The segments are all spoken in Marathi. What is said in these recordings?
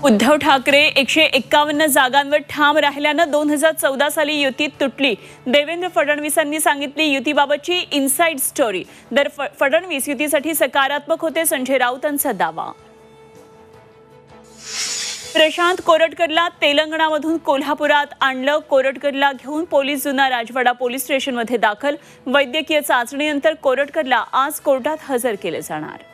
उद्धव ठाकरे 151 जागांवर ठाम राहिल्यानं 2014 साली युती तुटली। देवेंद्र फडणवीसांनी सांगितली युतीबाबतची इनसाइड स्टोरी। फडणवीस युतीसाठी सकारात्मक होते, संजय राऊतांचा दावा। प्रशांत कोरटकरला तेलंगणामधून कोल्हापुरात आणलं। कोरटकरला घेऊन पोलीस जुना राजवाडा पोलीस स्टेशनमध्ये दाखल। वैद्यकीय चाचणीनंतर कोरटकरला आज कोर्टात हजर केले जाणार।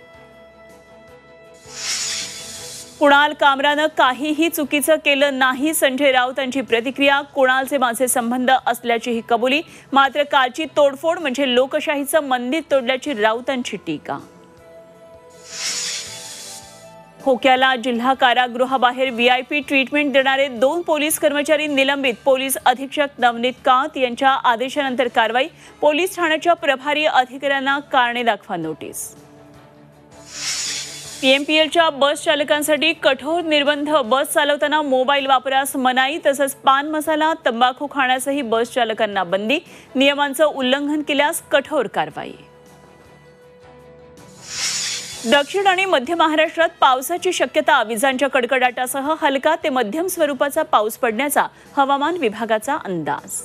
कुणाल कामरानं काहीही चुकीचं केलं नाही, संजय राऊतांची प्रतिक्रिया। कुणालचे माझे संबंध असल्याचीही कबुली, मात्र कारची तोडफोड म्हणजे लोकशाहीचं मंदिर तोडल्याची राऊतांची टीका। खोक्याला जिल्हा कारागृहाबाहेर व्हीआयपी ट्रीटमेंट देणारे 2 पोलीस कर्मचारी निलंबित। पोलीस अधीक्षक नवनीत कांत यांच्या आदेशानंतर कारवाई। पोलीस ठाण्याच्या प्रभारी अधिकाऱ्यांना कारणे दाखवा नोटीस। पीएमपीएलच्या बस चालकांसाठी कठोर निर्बंध। बस चालवताना मोबाईल वापरास मनाई, तसंच पान मसाला तंबाखू खाण्यासही बस चालकांना बंदी। नियमांचं उल्लंघन केल्यास कठोर कारवाई। दक्षिण आणि मध्य महाराष्ट्रात पावसाची शक्यता। विजांच्या कडकडाटासह हलका ते मध्यम स्वरूपाचा पाऊस पडण्याचा हवामान विभागाचा अंदाज।